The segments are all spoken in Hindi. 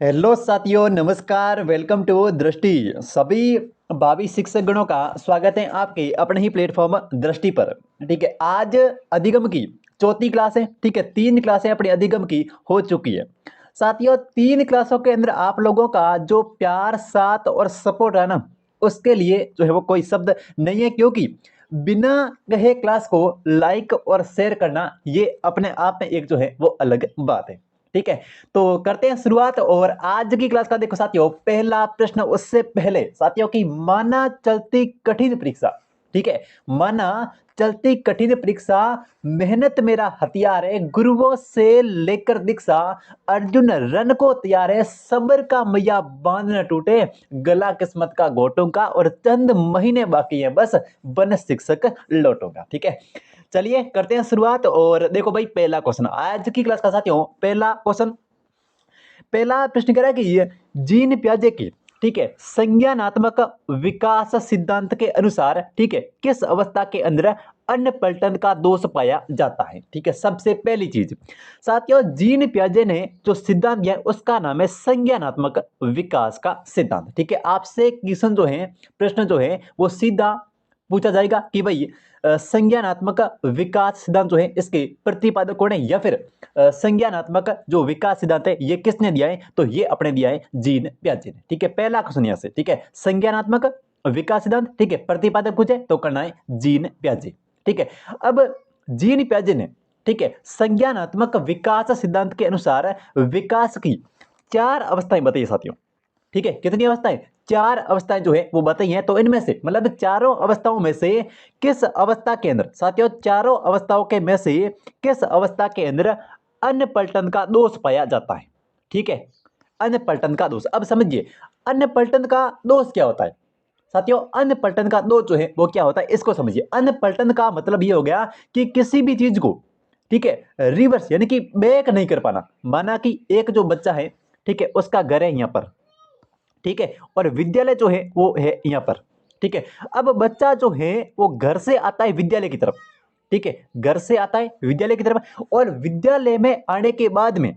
हेलो साथियों, नमस्कार। वेलकम टू दृष्टि। सभी भावी शिक्षक गणों का स्वागत है आपके अपने ही प्लेटफॉर्म दृष्टि पर। ठीक है, आज अधिगम की चौथी क्लास है। ठीक है, 3 क्लासें अपनी अधिगम की हो चुकी है। साथियों, 3 क्लासों के अंदर आप लोगों का जो प्यार, साथ और सपोर्ट है ना, उसके लिए जो है वो कोई शब्द नहीं है, क्योंकि बिना कहे क्लास को लाइक और शेयर करना ये अपने आप में एक जो है वो अलग बात है। ठीक है, तो करते हैं शुरुआत। और आज की क्लास का देखो साथियों, पहला प्रश्न उससे पहले साथियों की माना चलती कठिन परीक्षा। ठीक है, माना चलती कठिन परीक्षा, मेहनत मेरा हथियार है, गुरुओं से लेकर दीक्षा, अर्जुन रन को तैयार है, सब्र का मैया बांध न टूटे, गला किस्मत का घोटूंगा और चंद महीने बाकी है बस बन शिक्षक लौटूंगा। ठीक है, चलिए करते हैं शुरुआत। और देखो भाई, पहला क्वेश्चन आज की क्लास का साथियों, पहला क्वेश्चन, पहला प्रश्न कह रहा है कि ये जीन पियाजे की, ठीक है, संज्ञानात्मक विकास सिद्धांत के अनुसार, ठीक है, किस अवस्था के अंदर अन्न पलटन का दोष पाया जाता है। ठीक है, सबसे पहली चीज साथियों, जीन पियाजे ने जो सिद्धांत दिया है उसका नाम है संज्ञानात्मक विकास का सिद्धांत। ठीक है, आपसे क्वेश्चन जो है, प्रश्न जो है वो सीधा पूछा जाएगा कि भाई संज्ञानात्मक विकास सिद्धांत जो है इसके प्रतिपादक कौन है, या फिर संज्ञानात्मक जो विकास सिद्धांत है ये किसने दिया है, तो ये अपने दिया है जीन पियाजे ने। ठीक है, पहला क्वेश्चन यहां से। ठीक है, संज्ञानात्मक विकास सिद्धांत, ठीक है, प्रतिपादक पूछे तो करना है जीन पियाजे। ठीक है, अब जीन पियाजे ने, ठीक है, संज्ञानात्मक विकास सिद्धांत के अनुसार विकास की 4 अवस्थाएं बताइए साथियों। ठीक है, कितनी अवस्थाएं, 4 अवस्थाएं जो है वो बताई हैं। तो इनमें से मतलब चारों अवस्थाओं में से किस अवस्था के अंदर साथियों, चारों अवस्थाओं के में से किस अवस्था के अंदर अन्न पलटन का दोष पाया जाता है। ठीक है, अन्न पलटन का दोष। अब समझिए, अन्न पलटन का दोष क्या होता है साथियों। अन्न पलटन का दोष जो है वो क्या होता है, इसको समझिए। अन्न पलटन का मतलब ये हो गया कि किसी भी चीज को, ठीक है, रिवर्स यानी कि बैक नहीं कर पाना। माना कि एक जो बच्चा है, ठीक है, उसका घर है यहाँ पर, ठीक है, और विद्यालय जो है वो है यहाँ पर। ठीक है, अब बच्चा जो है वो घर से आता है विद्यालय की तरफ। ठीक है, घर से आता है विद्यालय की तरफ, और विद्यालय में आने के बाद में,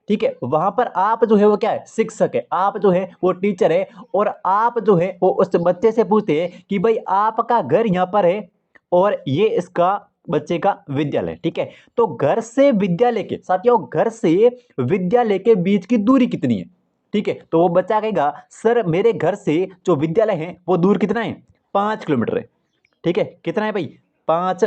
ठीक है, वहां पर आप जो है वो क्या है, शिक्षक है, आप जो है वो टीचर है, और आप जो है वो उस बच्चे से पूछते हैं कि भाई आपका घर यहाँ पर है और ये इसका बच्चे का विद्यालय। ठीक है, तो घर से विद्यालय के साथियों, घर से विद्यालय के बीच की दूरी कितनी है। ठीक है, तो वो बच्चा कहेगा सर मेरे घर से जो विद्यालय है वो दूर कितना है, 5 किलोमीटर है। ठीक है, कितना है भाई, 5,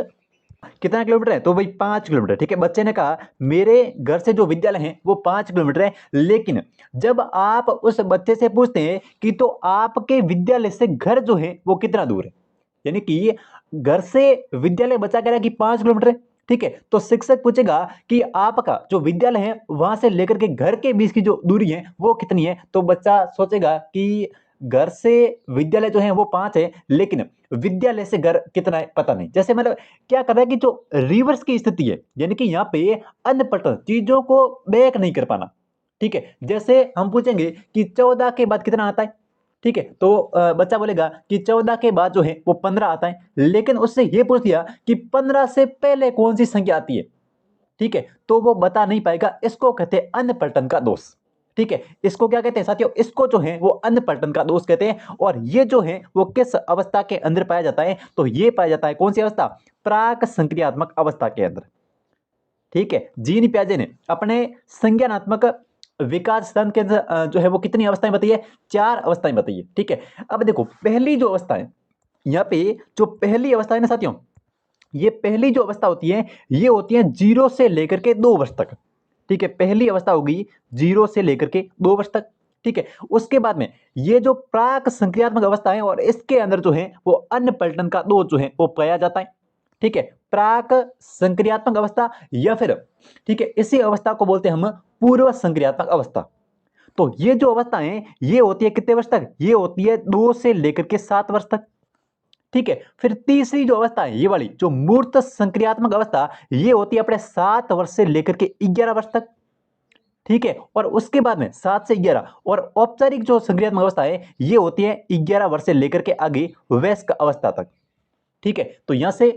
कितना किलोमीटर है, तो भाई 5 किलोमीटर। ठीक है, बच्चे ने कहा मेरे घर से जो विद्यालय है वो 5 किलोमीटर है। लेकिन जब आप उस बच्चे से पूछते हैं कि तो आपके विद्यालय से घर जो है वो कितना दूर है, यानी कि घर से विद्यालय बच्चा कह रहा है कि 5 किलोमीटर है। ठीक है, तो शिक्षक पूछेगा कि आपका जो विद्यालय है वहां से लेकर के घर के बीच की जो दूरी है वो कितनी है, तो बच्चा सोचेगा कि घर से विद्यालय जो है वो 5 है, लेकिन विद्यालय से घर कितना है पता नहीं। जैसे मतलब क्या कर रहा है कि जो रिवर्स की स्थिति है, यानी कि यहाँ पे अनपढ़ चीजों को बैक नहीं कर पाना। ठीक है, जैसे हम पूछेंगे कि 14 के बाद कितना आता है। ठीक है, तो बच्चा बोलेगा कि 14 के बाद जो है वो 15 आता है, लेकिन उससे ये पूछ दिया कि 15 से पहले कौन सी संख्या आती है। ठीक है, तो वो बता नहीं पाएगा। इसको कहते हैं अनपलटन का दोष। ठीक है, इसको क्या कहते हैं साथियों, इसको जो है वो अनपलटन का दोष कहते हैं। और ये जो है वो किस अवस्था के अंदर पाया जाता है, तो ये पाया जाता है कौन सी अवस्था, प्राक संक्रियात्मक अवस्था के अंदर। ठीक है, जीन पियाजे ने अपने संज्ञानात्मक विकास सिद्धांत के अंदर जो है वो कितनी अवस्थाएं बताई है, 4 अवस्थाएं बताई है। ठीक है, अब देखो पहली जो अवस्था है, यहाँ पे जो पहली अवस्था है ना साथियों, ये पहली जो अवस्था होती है ये होती है 0 से लेकर के 2 वर्ष तक। ठीक है, पहली अवस्था होगी 0 से लेकर के 2 वर्ष तक। ठीक है, उसके बाद में ये जो प्राक संक्रियात्मक अवस्था है, और इसके अंदर जो है वो अन्न पलटन का दोष जो है वो पाया जाता है। ठीक है, प्राक संक्रियात्मक अवस्था, या फिर ठीक है इसी अवस्था को बोलते हैं हम पूर्व संक्रियात्मक अवस्था। तो ये जो अवस्था है ये होती है कितने वर्ष तक, ये होती है 2 से लेकर के 7 वर्ष तक। ठीक है, फिर तीसरी जो अवस्था है ये वाली जो मूर्त संक्रियात्मक अवस्था, ये होती है अपने 7 वर्ष से लेकर के 11 वर्ष तक। ठीक है, और उसके बाद में 7 से 11, और औपचारिक जो संक्रियात्मक अवस्था है ये होती है 11 वर्ष से लेकर के आगे वयस्क अवस्था तक। ठीक है, तो यहां से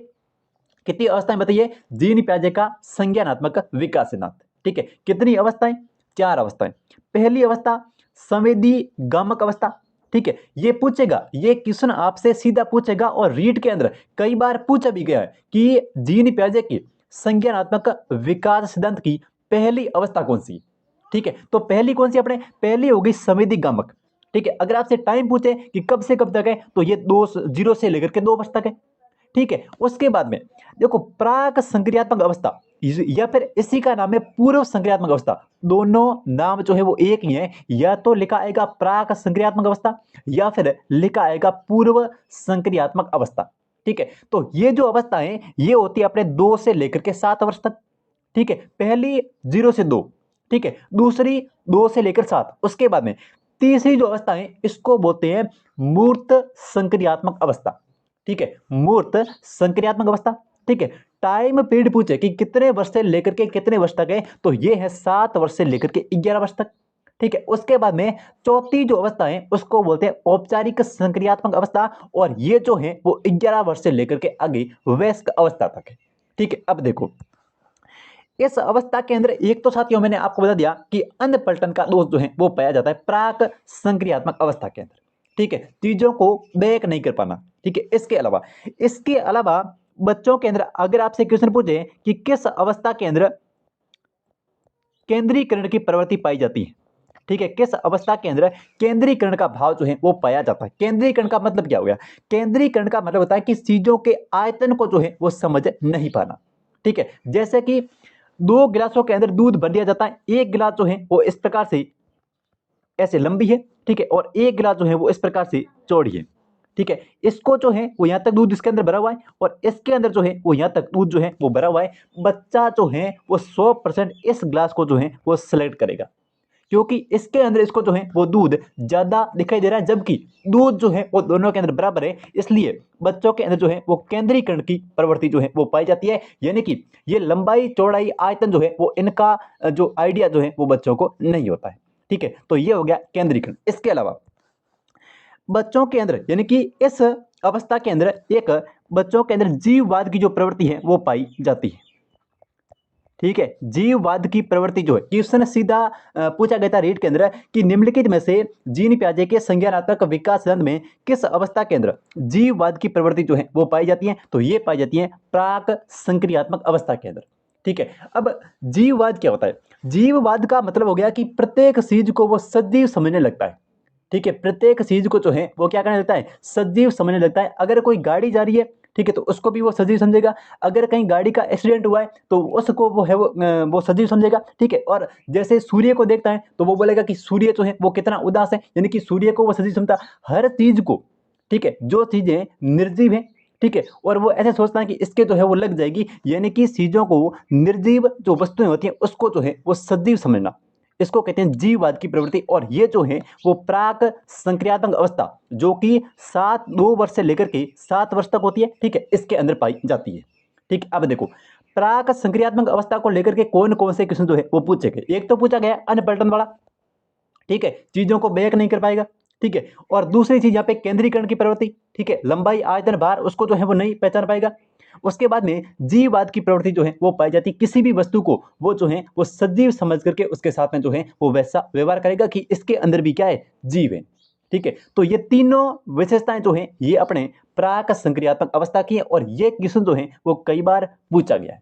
कितनी अवस्थाएं बताइए, जीन पियाजे का संज्ञानात्मक विकास सिद्धांत। ठीक है, कितनी अवस्थाएं, 4 अवस्थाएं। पहली अवस्था संवेदी गामक अवस्था, ठीक है। ये पूछेगा, ये क्वेश्चन आपसे सीधा पूछेगा और रीट के अंदर कई बार पूछा भी गया है कि जीन पियाजे की संज्ञानात्मक विकास सिद्धांत की पहली अवस्था कौन सी, ठीक है। तो पहली कौन सी अपने, पहली होगी संवेदी गामक, ठीक है। अगर आपसे टाइम पूछे कि कब से कब तक है तो ये 0 से लेकर के 2 वर्ष तक है, ठीक है। उसके बाद में देखो प्राक संक्रियात्मक अवस्था या फिर इसी का नाम है पूर्व संक्रियात्मक अवस्था, दोनों नाम जो है वो एक ही है। या तो लिखा आएगा प्राक संक्रियात्मक अवस्था या फिर लिखा आएगा पूर्व संक्रियात्मक अवस्था, ठीक है। तो ये जो अवस्था है ये होती है अपने 2 से लेकर के 7 वर्ष तक, ठीक है। पहली 0 से 2, ठीक है। दूसरी 2 से लेकर 7। उसके बाद में तीसरी जो अवस्था है इसको बोलते हैं मूर्त संक्रियात्मक अवस्था, ठीक है। मूर्त संक्रियात्मक अवस्था, ठीक है। टाइम पीरियड पूछे कि कितने वर्ष से लेकर के कितने वर्ष तक है तो ये है 7 वर्ष से लेकर के 11 वर्ष तक, ठीक है। उसके बाद में चौथी जो अवस्था है उसको बोलते हैं औपचारिक संक्रियात्मक अवस्था और ये जो है वो 11 वर्ष से लेकर के आगे वयस्क अवस्था तक है, ठीक है। अब देखो इस अवस्था के अंदर एक तो साथियों मैंने आपको बता दिया कि अन्य पलटन का दोष जो है वो पाया जाता है प्राक संक्रियात्मक अवस्था के अंदर, ठीक है। चीजों को बैक नहीं कर पाना, ठीक है। इसके अलावा बच्चों के अंदर अगर आपसे क्वेश्चन पूछे कि किस अवस्था के अंदर केंद्रीकरण की प्रवृत्ति पाई जाती है, ठीक है। किस अवस्था के अंदर केंद्रीकरण का भाव जो है वो पाया जाता है। केंद्रीकरण का मतलब क्या हो गया, केंद्रीकरण का मतलब होता है कि चीजों के आयतन को जो है वो समझ नहीं पाना, ठीक है। जैसे कि 2 गिलासों के अंदर दूध भर दिया जाता है, एक गिलास जो है वो इस प्रकार से ऐसे लंबी है, ठीक है, और एक गिलास जो है वो इस प्रकार से चौड़ी है, ठीक है। इसको जो है वो यहाँ तक दूध इसके अंदर भरा हुआ है और इसके अंदर जो है वो यहाँ तक दूध जो है वो भरा हुआ है। बच्चा जो है वो 100% इस गिलास को जो है वो सिलेक्ट करेगा क्योंकि इसके अंदर इसको जो है वो दूध ज्यादा दिखाई दे रहा है जबकि दूध जो है वो दोनों के अंदर बराबर है। इसलिए बच्चों के अंदर जो है वो केंद्रीकरण की प्रवृत्ति जो है वो पाई जाती है, यानी कि ये लंबाई चौड़ाई आयतन जो है वो इनका जो आइडिया जो है वो बच्चों को नहीं होता है, ठीक है। तो ये हो गया केंद्रीकरण। इसके अलावा बच्चों के अंदर यानी कि इस अवस्था के अंदर एक बच्चों के अंदर जीववाद की जो प्रवृत्ति है वो पाई जाती है, ठीक है। जीववाद की प्रवृत्ति जो है क्वेश्चन सीधा पूछा गया था रीट के अंदर कि निम्नलिखित में से जीन पियाजे के संज्ञानात्मक विकास सिद्धांत में किस अवस्था के अंदर जीववाद की प्रवृत्ति जो है वो पाई जाती है तो ये पाई जाती है प्राक संक्रियात्मक अवस्था के अंदर, ठीक है। अब जीववाद क्या होता है, जीववाद का मतलब हो गया कि प्रत्येक चीज को वो सजीव समझने लगता है, ठीक है। प्रत्येक चीज को जो है वो क्या करने लगता है, सजीव समझने लगता है। अगर कोई गाड़ी जा रही है, ठीक है, तो उसको भी वो सजीव समझेगा। अगर कहीं गाड़ी का एक्सीडेंट हुआ है तो उसको वो है वो सजीव समझेगा, ठीक है। और जैसे सूर्य को देखता है तो वो बोलेगा कि सूर्य जो है वो कितना उदास है, यानी कि सूर्य को वो सजीव समझता। हर चीज को, ठीक है, जो चीजें निर्जीव है, ठीक है, और वो ऐसे सोचता है कि इसके जो है वो लग जाएगी, यानी कि चीजों को निर्जीव जो वस्तुएं होती हैं उसको जो है वो सजीव समझना, इसको कहते हैं जीववाद की प्रवृत्ति। और ये जो है वो प्राक संक्रियात्मक अवस्था जो कि 2 वर्ष से लेकर के 7 वर्ष तक होती है, ठीक है, इसके अंदर पाई जाती है, ठीक है। अब देखो प्राक संक्रियात्मक अवस्था को लेकर के कौन कौन से क्वेश्चन जो है वो पूछे गए। एक तो पूछा गया अनपलटन वाला, ठीक है, चीजों को बैक नहीं कर पाएगा, ठीक है। और दूसरी चीज यहाँ पे केंद्रीकरण की प्रवृत्ति, ठीक है, लंबाई आयतन भार उसको जो है वो नहीं पहचान पाएगा। उसके बाद में जीववाद की प्रवृत्ति जो है वो पाई जाती है, किसी भी वस्तु को वो जो है वो सजीव समझ करके उसके साथ में जो है वो वैसा व्यवहार करेगा कि इसके अंदर भी क्या है, जीव है, ठीक है। तो ये तीनों विशेषताएं जो है ये अपने प्राक संक्रियात्मक अवस्था की है और ये क्वेश्चन जो है वो कई बार पूछा गया है,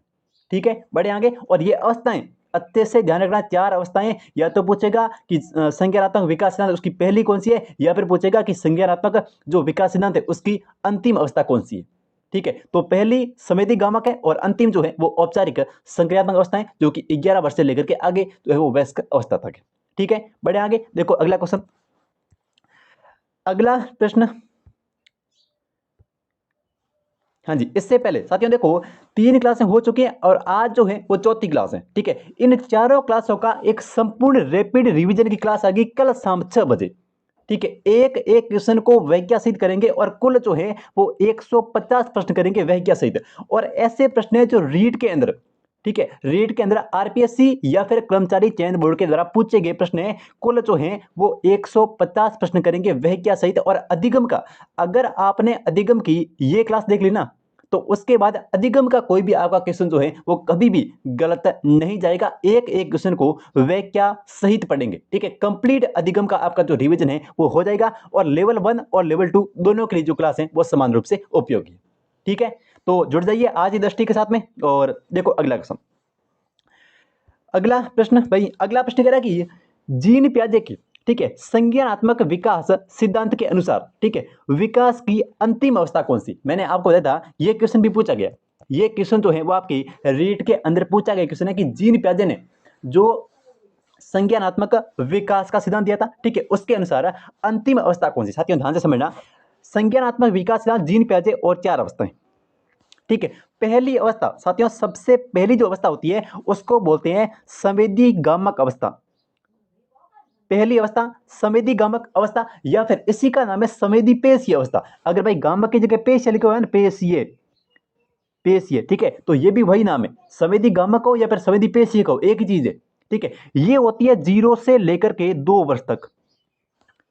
ठीक है। बढ़े आगे, और ये अवस्थाएं अच्छे से ध्यान रखना, 4 अवस्थाएं। या तो पूछेगा कि संज्ञानात्मक विकास सिद्धांत उसकी पहली कौन सी है, या फिर पूछेगा कि संज्ञानात्मक जो विकास सिद्धांत है उसकी अंतिम अवस्था कौन सी है, ठीक है। तो पहली संवेदी गामक है और अंतिम जो है वो औपचारिक संक्रियात्मक अवस्था है जो कि 11 वर्ष से लेकर के आगे जो है वो वयस्क अवस्था तक है, ठीक है। बढ़े आगे, देखो अगला क्वेश्चन, अगला प्रश्न। हाँ जी, इससे पहले साथियों देखो 3 क्लासें हो चुकी हैं और आज जो है वो चौथी क्लास है, ठीक है। इन चारों क्लासों का एक संपूर्ण रैपिड रिवीजन की क्लास आ गई कल शाम 6 बजे, ठीक है। एक एक क्वेश्चन को वैज्ञा सहित करेंगे और कुल जो है वो 150 प्रश्न करेंगे वैज्ञा सहित। और ऐसे प्रश्न है जो रीट के अंदर, ठीक है, रीट के अंदर आरपीएससी या फिर कर्मचारी चयन बोर्ड के द्वारा पूछे गए प्रश्न है, कुल जो है वो 150 प्रश्न करेंगे वैज्ञा सहित। और अधिगम का, अगर आपने अधिगम की ये क्लास देख ली ना तो उसके बाद अधिगम का कोई भी आपका क्वेश्चन जो है वो कभी भी गलत नहीं जाएगा, एक एक क्वेश्चन को व्याख्या सहित पढ़ेंगे। ठीक है, कंप्लीट अधिगम का आपका जो रिवीजन है वो हो जाएगा और लेवल 1 और लेवल 2 दोनों के लिए जो क्लास है वो समान रूप से उपयोगी है। ठीक है, तो जुड़ जाइए आज ही दृष्टि के साथ में। और देखो अगला क्वेश्चन, अगला प्रश्न भाई, अगला प्रश्न कह रहा है कि जीन पियाजे की, ठीक है, संज्ञानात्मक विकास सिद्धांत के अनुसार, ठीक है, विकास की अंतिम अवस्था कौन सी। मैंने आपको बताया था ये क्वेश्चन भी पूछा गया, ये क्वेश्चन जो है वो आपकी रीट के अंदर पूछा गया क्वेश्चन है कि जीन पियाजे ने जो संज्ञानात्मक विकास का सिद्धांत दिया था, ठीक है, उसके अनुसार अंतिम अवस्था कौन सी। साथियों ध्यान से समझना, संज्ञानात्मक विकास सिद्धांत जीन पियाजे और 4 अवस्थाएं। ठीक है, पहली अवस्था साथियों, सबसे पहली जो अवस्था होती है उसको बोलते हैं संवेदीगामक अवस्था। पहली अवस्था संवेदीगामक अवस्था, या फिर इसी का नाम है संवेदीपेशीय अवस्था। अगर भाई गामक की जगह पेशीय लिखा हुआ है ना, पेशीय, पेशीय, ठीक है, तो ये भी वही नाम है, संवेदीगामक हो या फिर संवेदीपेशीय हो, एक ही चीज है। ठीक है, ये होती है 0 से लेकर के 2 वर्ष तक।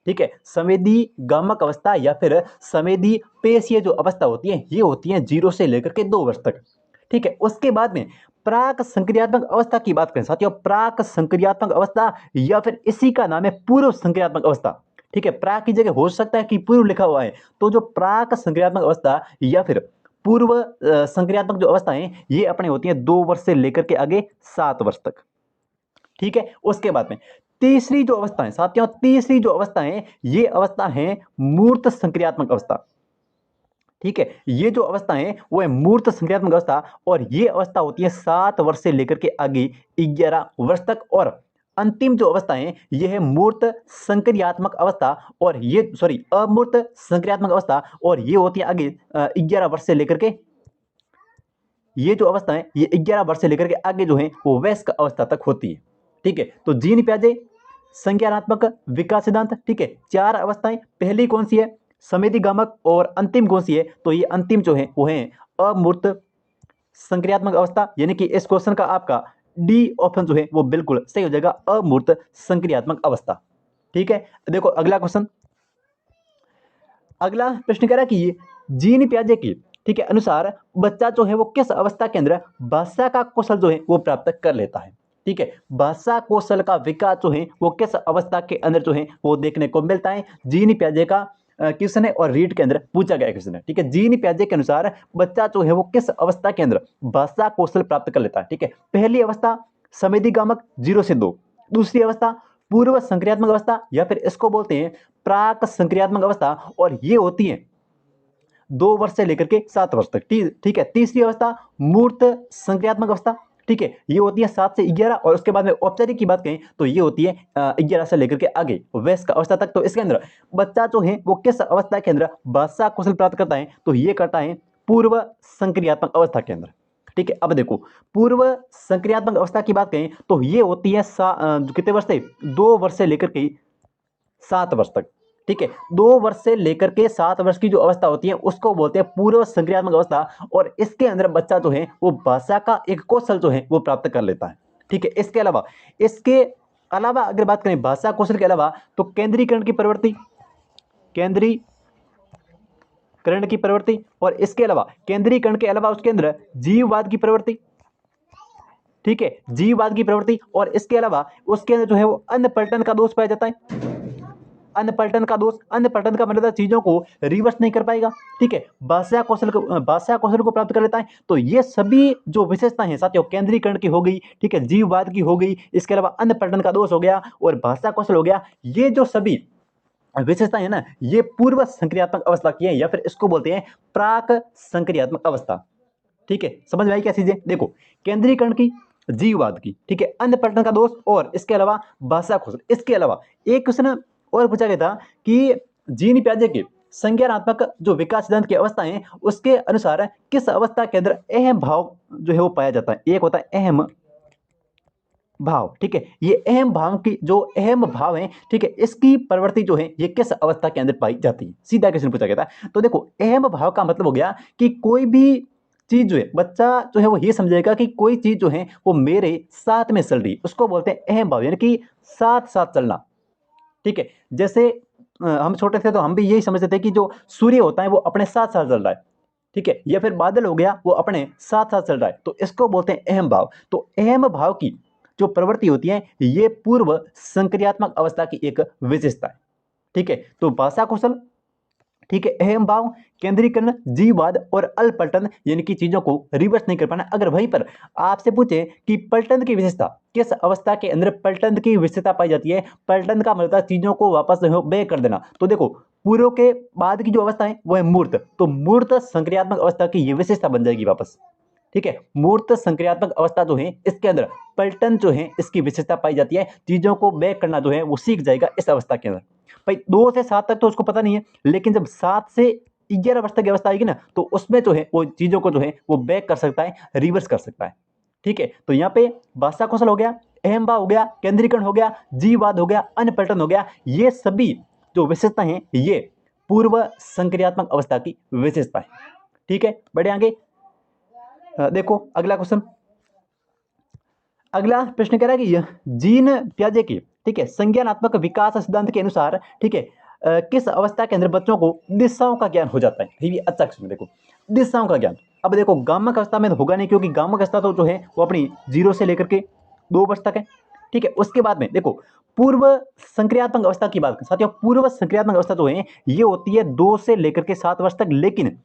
ठीक है, संवेदी गामक अवस्था या फिर संवेदी पेशीय जो अवस्था होती है ये होती है 0 से लेकर के 2 वर्ष तक। ठीक है, उसके बाद में प्राक संक्रियात्मक अवस्था की बात करें साथियों, प्राक संक्रियात्मक अवस्था या फिर इसी का नाम है पूर्व संक्रियात्मक अवस्था। ठीक है, प्राक की जगह हो सकता है कि पूर्व लिखा हुआ है, तो जो प्राक संक्रियात्मक अवस्था या फिर पूर्व संक्रियात्मक जो अवस्था है ये अपने होती है 2 वर्ष से लेकर के आगे 7 वर्ष तक। ठीक है, उसके बाद में तीसरी जो अवस्था है साथियों, तीसरी जो अवस्था है ये अवस्था है मूर्त संक्रियात्मक अवस्था। ठीक है, ये जो अवस्था है वो है मूर्त संक्रियात्मक अवस्था, और ये अवस्था होती है 7 वर्ष से लेकर के आगे 11 वर्ष तक। और अंतिम जो अवस्था है ये है मूर्त संक्रियात्मक अवस्था, और ये सॉरी अमूर्त संक्रियात्मक अवस्था, और ये होती है आगे 11 वर्ष से लेकर के, ये जो अवस्था है ये 11 वर्ष से लेकर के आगे जो है वो वयस्क अवस्था तक होती है। ठीक है, तो जीन पियाजे संज्ञानात्मक विकास सिद्धांत, ठीक है, 4 अवस्थाएं, पहली कौन सी है संवेदीगामक, और अंतिम कौन सी है, तो ये अंतिम जो है वो है अमूर्त संक्रियात्मक अवस्था, यानी कि इस क्वेश्चन का आपका डी ऑप्शन जो है वो बिल्कुल सही हो जाएगा, अमूर्त संक्रियात्मक अवस्था। ठीक है, देखो अगला क्वेश्चन, अगला प्रश्न कह रहा है कि जीन पियाजे की, ठीक है, अनुसार बच्चा जो है वो किस अवस्था के अंदर भाषा का कौशल जो है वो प्राप्त कर लेता है। ठीक है, भाषा कौशल का विकास जो है वो किस अवस्था के अंदर जो है वो देखने को मिलता है। जीन पियाजे का क्वेश्चन है और रीट के अंदर पूछा गया क्वेश्चन है। ठीक है, जीन पियाजे के अनुसार बच्चा जो है वो किस अवस्था के अंदर भाषा कौशल प्राप्त कर लेता है। ठीक है, पहली अवस्था संवेदीगामक 0 से 2, दूसरी अवस्था पूर्व संक्रियात्मक अवस्था या फिर इसको बोलते हैं प्राक संक्रियात्मक अवस्था, और ये होती है 2 वर्ष से लेकर के 7 वर्ष तक। ठीक है, तीसरी अवस्था मूर्त संक्रियात्मक अवस्था, ठीक है, ये होती है 7 से 11, और उसके बाद में औपचारिक की बात करें तो ये होती है 11 से लेकर के आगे वयस्क अवस्था तक। तो इसके अंदर बच्चा जो है वो किस अवस्था के अंदर भाषा कौशल प्राप्त करता है, तो ये करता है पूर्व संक्रियात्मक अवस्था के अंदर। ठीक है, अब देखो पूर्व संक्रियात्मक अवस्था की बात करें तो ये होती है कितने वर्ष से 2 वर्ष से लेकर के 7 वर्ष तक। ठीक है, 2 वर्ष से लेकर के 7 वर्ष की जो अवस्था होती है उसको बोलते हैं पूर्व संक्रियात्मक अवस्था, और इसके अंदर बच्चा जो है वो भाषा का एक कौशल जो है वो प्राप्त कर लेता है। ठीक है, इसके अलावा अगर बात करें भाषा कौशल के अलावा तो केंद्रीकरण की प्रवृत्ति, केंद्रीकरण की प्रवृत्ति, और इसके अलावा केंद्रीकरण के अलावा उसके अंदर जीववाद की प्रवृत्ति। ठीक है, जीववाद की प्रवृत्ति, और इसके अलावा उसके अंदर जो है वो अन्न पलटन का दोष पाया जाता है। अन्न पलटन का दोष, अन्न पलटन का मतलब चीजों को रिवर्स नहीं कर पाएगा। ठीक है, भाषा कौशल को प्राप्त कर लेता है। तो ये सभी जो विशेषताएं हैं साथियों, केंद्रीकरण की हो गई, ठीक है, जीववाद की हो गई, इसके अलावा अन्न पलटन का दोष हो गया और भाषा कौशल हो गया, ये जो सभी विशेषताएं है ना ये पूर्व संक्रियात्मक अवस्था की है, या फिर इसको बोलते हैं प्राक संक्रियात्मक अवस्था। ठीक है, समझ में आई क्या चीजें। देखो केंद्रीकरण की, जीववाद की, ठीक है, अन्न पलटन का दोष, और इसके अलावा भाषा कौशल। इसके अलावा एक क्वेश्चन और पूछा गया था कि जीन पियाजे के संज्ञानात्मक जो विकास सिद्धांत की अवस्था है उसके अनुसार किस अवस्था के अंदर अहम भाव जो है वो पाया जाता है। एक होता है अहम भाव, ठीक है, ये अहम भाव की जो अहम भाव है, ठीक है, इसकी प्रवृत्ति जो है ये किस अवस्था के अंदर पाई जाती है, सीधा क्वेश्चन पूछा गया था। तो देखो अहम भाव का मतलब हो गया कि कोई भी चीज जो है बच्चा जो है वो ये समझेगा कि कोई चीज जो है वो मेरे साथ में चल रही है, उसको बोलते हैं अहम भाव, यानी कि साथ साथ चलना। ठीक है, जैसे हम छोटे थे तो हम भी यही समझते थे कि जो सूर्य होता है वो अपने साथ साथ चल रहा है। ठीक है, या फिर बादल हो गया वो अपने साथ साथ चल रहा है, तो इसको बोलते हैं अहम भाव। तो अहम भाव की जो प्रवृत्ति होती है ये पूर्व संक्रियात्मक अवस्था की एक विशेषता है। ठीक है, तो भाषा कौशल, ठीक है, अहम भाव, केंद्रीकरण, जीववाद और अलपलटन यानी कि चीजों को रिवर्स नहीं कर पाना। अगर वहीं पर आपसे पूछे कि पलटन की विशेषता, किस अवस्था के अंदर पलटन की विशेषता पाई जाती है, पलटन का मतलब चीजों को वापस बैक कर देना, तो देखो पूर्व के बाद की जो अवस्था है वो है मूर्त, तो मूर्त संक्रियात्मक अवस्था की ये विशेषता बन जाएगी वापस। ठीक है, मूर्त संक्रियात्मक अवस्था जो है इसके अंदर पलटन जो है इसकी विशेषता पाई जाती है, चीजों को बैक करना जो है वो सीख जाएगा इस अवस्था के अंदर। भाई 2 से 7 तक तो उसको पता नहीं है, लेकिन जब 7 से 11 वर्ष तक की अवस्था आएगी ना, तो उसमें जो है वो चीजों को जो है वो बैक कर सकता है, रिवर्स कर सकता है। ठीक है, तो यहाँ पे भाषा कौशल हो गया, अहम भाव हो गया, केंद्रीकरण हो गया, जीववाद हो गया, अनपलटन हो गया, ये सभी जो विशेषता है ये पूर्व संक्रियात्मक अवस्था की विशेषता है। ठीक है, बढ़े आगे। देखो अगला क्वेश्चन, अगला प्रश्न कह रहा है कि जीन पियाजे की, ठीक है, संज्ञानात्मक विकास सिद्धांत के अनुसार, ठीक है, किस अवस्था के अंदर बच्चों को दिशाओं का ज्ञान हो जाता है। ये भी अच्छा क्वेश्चन। देखो दिशाओं का ज्ञान, अब देखो गामक अवस्था में तो होगा नहीं, क्योंकि गामक अवस्था तो जो है वो अपनी 0 से लेकर के 2 वर्ष तक है। ठीक है, उसके बाद में देखो पूर्व संक्रियात्मक अवस्था की बात करें साथियों, पूर्व संक्रियात्मक अवस्था जो है ये होती है 2 से लेकर के 7 वर्ष तक, लेकिन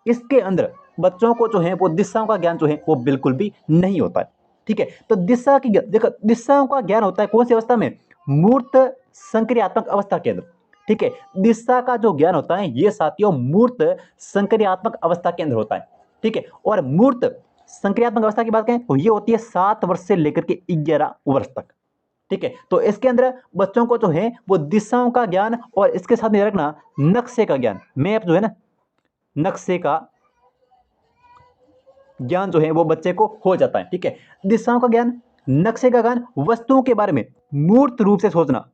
इसके अंदर बच्चों को जो है वो दिशाओं का ज्ञान जो है वो बिल्कुल भी नहीं होता है। ठीक है, तो दिशा की, देखो दिशाओं का ज्ञान होता है कौन सी अवस्था में, मूर्त संक्रियात्मक अवस्था के अंदर। ठीक है, दिशा का जो ज्ञान होता है ये साथियों मूर्त संक्रियात्मक अवस्था के अंदर होता है। ठीक है, और मूर्त संक्रियात्मक अवस्था की बात करें तो ये होती है 7 वर्ष से लेकर के 11 वर्ष तक। ठीक है, तो इसके अंदर बच्चों को जो है वो दिशाओं का ज्ञान और इसके साथ में रखना नक्शे का ज्ञान, मैप जो है ना, नक्शे का ज्ञान जो है वो बच्चे को हो जाता है। ठीक है, दिशाओं का ज्ञान, नक्शे का ज्ञान, वस्तुओं के बारे में मूर्त रूप से सोचना।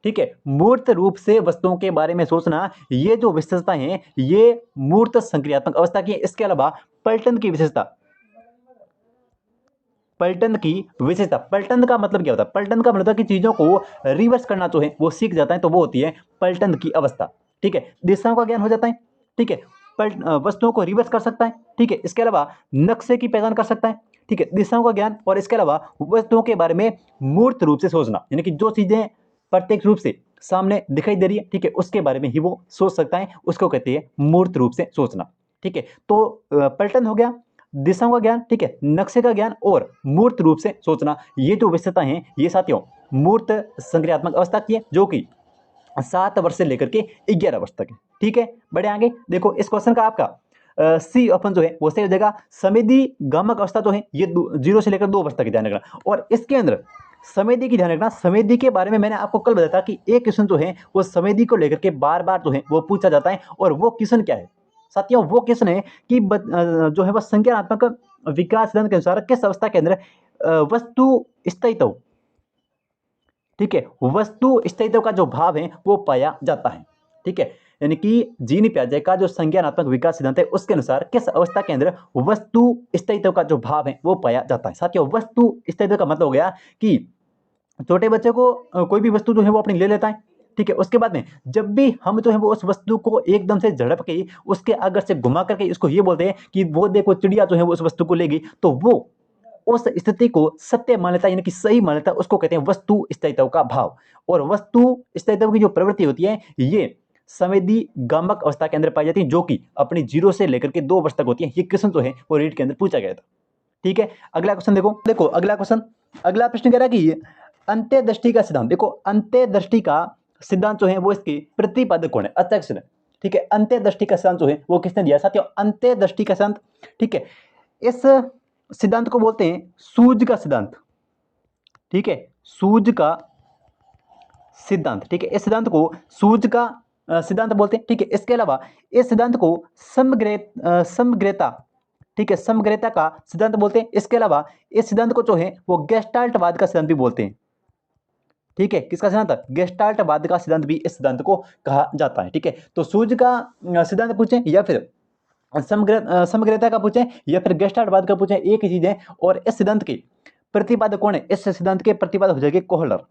ठीक है, मूर्त रूप से वस्तुओं के बारे में सोचना, ये जो विशेषता है ये मूर्त संक्रियात्मक अवस्था की है। इसके अलावा पलटन की विशेषता, पलटन की विशेषता, पलटन का मतलब क्या होता है, पलटन का मतलब कि चीजों को रिवर्स करना जो है वो सीख जाता है, तो वो होती है पलटन की अवस्था। ठीक है, दिशाओं का ज्ञान हो जाता है। ठीक है, वस्तुओं को रिवर्स कर सकता है। ठीक है, इसके अलावा नक्शे की पहचान कर सकता है। ठीक है, दिशाओं का ज्ञान और इसके अलावा वस्तुओं के बारे में मूर्त रूप से सोचना, यानी कि जो चीजें प्रत्यक्ष रूप से सामने दिखाई दे रही है, ठीक है, उसके बारे में ही वो सोच सकता है, उसको कहते हैं मूर्त रूप से सोचना। ठीक है, तो पलटन हो गया, दिशाओं का ज्ञान, ठीक है, नक्शे का ज्ञान और मूर्त रूप से सोचना, ये जो विशेषता है ये साथियों मूर्त संक्रियात्मक अवस्था की है, जो कि 7 वर्ष से लेकर के 11 वर्ष तक है। ठीक है, बढ़े आगे। देखो इस क्वेश्चन का आपका सी ऑप्शन जो है वो सही हो जाएगा। संवेदी गामक अवस्था जो है ये 0 से लेकर 2 वर्ष तक ध्यान रखना, और इसके अंदर संवेदी की ध्यान रखना। संवेदी के बारे में मैंने आपको कल बताया था कि एक क्वेश्चन जो है वो संवेदी को लेकर के बार बार जो है वो पूछा जाता है, और वो क्वेश्चन क्या है साथियों, वो क्वेश्चन है कि जो है वह संज्ञानात्मक विकास सिद्धांत के अनुसार किस अवस्था के अंदर वस्तु स्थायित्व, ठीक है, वस्तु स्थायित्व का जो भाव है वो पाया जाता है। ठीक है, यानी कि जीन पियाजे का जो संज्ञानात्मक विकास सिद्धांत है उसके अनुसार किस अवस्था के अंदर वस्तु स्थायित्व का जो भाव है वो पाया जाता है। साथियों वस्तु स्थायित्व का मतलब हो गया कि छोटे बच्चे को कोई भी वस्तु जो है वो अपनी ले लेता है। ठीक है, उसके बाद में जब भी हम जो है वो उस वस्तु को एकदम से झड़प के उसके अगर से घुमा करके इसको ये बोलते हैं कि वो देखो चिड़िया जो है वो उस वस्तु को लेगी, तो वो उस स्थिति को सत्य मान लेता है, यानी कि सही मान लेता है, उसको कहते हैं वस्तु स्थायित्व का भाव। और वस्तु स्थायित्व की जो प्रवृत्ति होती है ये संवेदी गामक अवस्था के अंदर पाई जाती है, जो कि अपनी 0 से लेकर के 2 वर्ष तक होती है। ये क्वेश्चन जो है वो रीट के अंदर पूछा गया था। ठीक है, अगला क्वेश्चन देखो अगला क्वेश्चन, अगला प्रश्न कह रहा है कि अंत्यदृष्टि का सिद्धांत। देखो अंत्यदृष्टि का सिद्धांत जो है वो इसके प्रतिपादक कौन है, अच्छा क्वेश्चन है। ठीक है, अंत्यदृष्टि का सिद्धांत जो है वो किसने दिया साथियों, अंत्यदृष्टि का सिद्धांत। ठीक है, इस सिद्धांत को बोलते हैं सूझ का सिद्धांत। ठीक है, सूझ का सिद्धांत। ठीक है, इस सिद्धांत को सूझ का सिद्धांत बोलते हैं। ठीक है, इसके अलावा इस सिद्धांत को समग्रता, ठीक है, समग्रता का सिद्धांत बोलते हैं। इसके अलावा इस सिद्धांत को जो है वो गेस्टाल्टवाद का सिद्धांत भी बोलते हैं। ठीक है, किसका सिद्धांत, गेस्टाल्टवाद का सिद्धांत भी इस सिद्धांत को कहा जाता है। ठीक है, तो सूझ का सिद्धांत पूछें या फिर समग्रता का पूछें या फिर गेस्टाल्टवाद का पूछें, एक ही चीज है। और इस सिद्धांत के प्रतिपादक कौन है, इस सिद्धांत के प्रतिपादक हो जाएंगे कोहलर।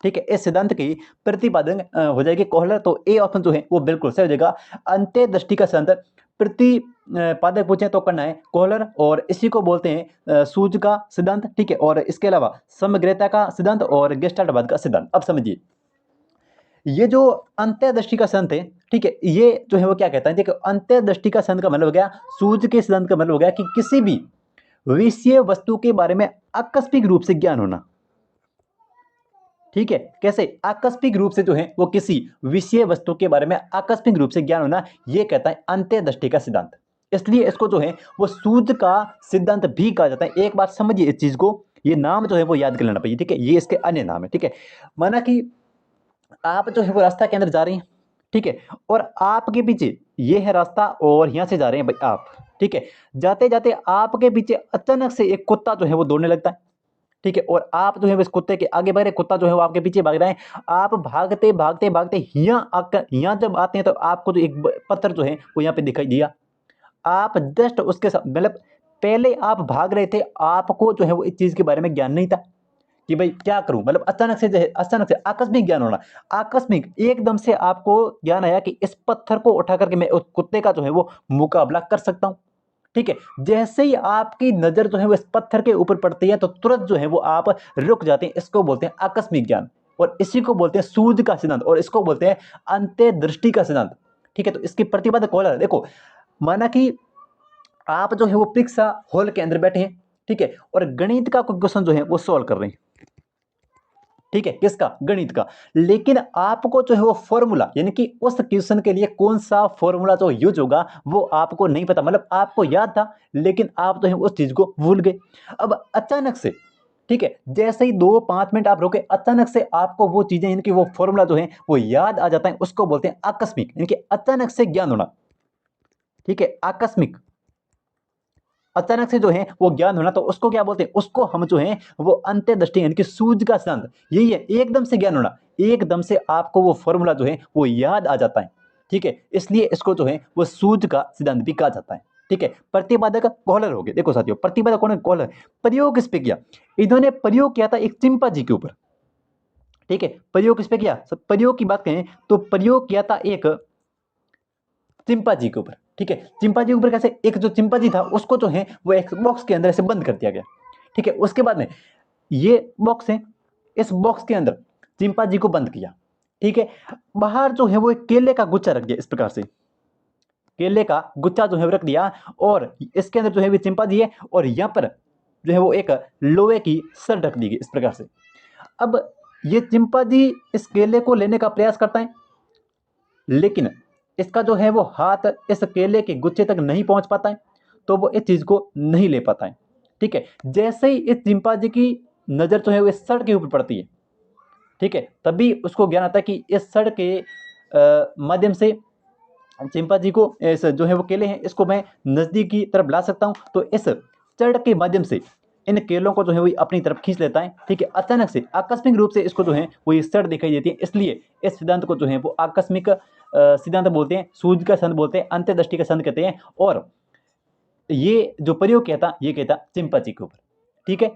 ठीक है, इस सिद्धांत की प्रतिपादन हो जाएगी कोहलर। तो ए ऑप्शन जो है वो बिल्कुल सही हो जाएगा। अंत्यदृष्टि का सिद्धांत प्रतिपादक पूछे तो करना है कोहलर, और इसी को बोलते हैं सूज का सिद्धांत। ठीक है, और इसके अलावा समग्रता का सिद्धांत और गेस्टाल्टवाद का सिद्धांत। अब समझिए, ये जो अंत्यदृष्टि का सिद्धांत है, ठीक है, ये जो है वो क्या कहता है, देखो अंत्यदृष्टि का सिद्धांत का मतलब हो गया, सूज के सिद्धांत का मतलब हो गया कि किसी भी विषय वस्तु के बारे में आकस्मिक रूप से ज्ञान होना। ठीक है, कैसे आकस्मिक रूप से जो है वो किसी विषय वस्तु के बारे में आकस्मिक रूप से ज्ञान होना, ये कहता है अंत्यदृष्टि का सिद्धांत। इसलिए इसको जो है वो सूज का सिद्धांत भी कहा जाता है। एक बार समझिए इस चीज को, ये नाम जो है वो याद कर लेना चाहिए। ठीक है, ये इसके अन्य नाम है। ठीक है, माना कि आप जो है वो रास्ता के अंदर जा रहे हैं, ठीक है, और आपके पीछे ये है रास्ता और यहाँ से जा रहे हैं भाई आप। ठीक है, जाते जाते आपके पीछे अचानक से एक कुत्ता जो है वो दौड़ने लगता है। ठीक है, और आप जो है इस कुत्ते के आगे बढ़ रहे, कुत्ता जो है वो आपके पीछे भाग रहा है। आप भागते भागते भागते यहाँ आकर, यहाँ जब आते हैं तो आपको जो एक पत्थर जो है वो यहाँ पे दिखाई दिया। आप जस्ट उसके साथ, मतलब पहले आप भाग रहे थे, आपको जो है वो इस चीज के बारे में ज्ञान नहीं था कि भाई क्या करूं, मतलब अचानक से जो है, अचानक से आकस्मिक ज्ञान होना, आकस्मिक एकदम से आपको ज्ञान आया कि इस पत्थर को उठा करके मैं उस कुत्ते का जो है वो मुकाबला कर सकता हूं। ठीक है, जैसे ही आपकी नजर जो है वो इस पत्थर के ऊपर पड़ती है तो तुरंत जो है वो आप रुक जाते हैं। इसको बोलते हैं आकस्मिक ज्ञान, और इसी को बोलते हैं सूझ का सिद्धांत, और इसको बोलते हैं अंत्यदृष्टि का सिद्धांत। ठीक है, तो इसकी प्रतिपादक कौन है, देखो माना कि आप जो है वो परीक्षा हॉल के अंदर बैठे हैं, ठीक है, और गणित का कोई क्वेश्चन जो है वो सॉल्व कर रहे हैं। ठीक है, किसका, गणित का। लेकिन आपको जो है वो फॉर्मूला, यानी कि उस क्वेश्चन के लिए कौन सा फॉर्मूला जो यूज होगा वो आपको नहीं पता, मतलब आपको याद था लेकिन आप जो है उस चीज को भूल गए। अब अचानक से, ठीक है, जैसे ही 2-5 मिनट आप रोके, अचानक से आपको वो चीजें, यानी कि वो फॉर्मूला जो है वो याद आ जाता है। उसको बोलते हैं आकस्मिक, यानी कि अचानक से ज्ञान होना। ठीक है, आकस्मिक, अचानक से जो है वो ज्ञान होना, तो उसको क्या बोलते हैं, उसको हम जो है वो अंत्यदृष्टि, यानी कि सूझ का सिद्धांत यही है, एकदम से ज्ञान होना, एकदम से आपको वो फॉर्मूला जो है वो याद आ जाता है। ठीक है, इसलिए इसको जो है वो सूझ का सिद्धांत भी कहा जाता है। ठीक है, प्रतिपादक कोहलर हो गए। देखो साथियों, प्रतिपादक कौन है, कोहलर। प्रयोग किस पे किया, इन्होंने प्रयोग किया था एक चिंपांजी के ऊपर। ठीक है, प्रयोग किस पे किया, प्रयोग की बात करें तो प्रयोग किया था एक चिंपांजी के ऊपर। ठीक है, चिंपांजी के ऊपर कैसे, एक जो चिंपांजी था उसको जो है वो एक बॉक्स के अंदर ऐसे बंद कर दिया गया। ठीक है, उसके बाद में ये बॉक्स है, इस बॉक्स के अंदर चिंपांजी को बंद किया। ठीक है, बाहर जो है वो एक केले का गुच्छा रख दिया, इस प्रकार से केले का गुच्छा जो है वो रख दिया, और इसके अंदर जो है वो चिंपांजी है, और यहाँ पर जो है वो एक लोहे की सर ढक दी गई, इस प्रकार से। अब ये चिंपांजी इस केले को लेने का प्रयास करता है, लेकिन इसका जो है वो हाथ इस केले के गुच्छे तक नहीं पहुंच पाता है, तो वो इस चीज को नहीं ले पाता है। ठीक है, जैसे ही इस चिंपांजी की नजर जो है वो इस सड़ के ऊपर पड़ती है, ठीक है, तभी उसको ज्ञान आता है कि इस सड़ के माध्यम से चिंपांजी को, इस जो है वो केले हैं इसको मैं नजदीक की तरफ ला सकता हूं। तो इस चढ़ के माध्यम से इन केलों को जो है वो अपनी तरफ खींच लेता है। ठीक है, अचानक से आकस्मिक रूप से इसको जो है वो ये सड़ दिखाई देती है, इसलिए इस सिद्धांत को जो है वो आकस्मिक सिद्धांत बोलते हैं, सूझ का सिद्धांत बोलते हैं, अंत्यदृष्टि का सिद्धांत कहते हैं। और ये जो प्रयोग किया था ये किया था चिंपांजी के ऊपर। ठीक है,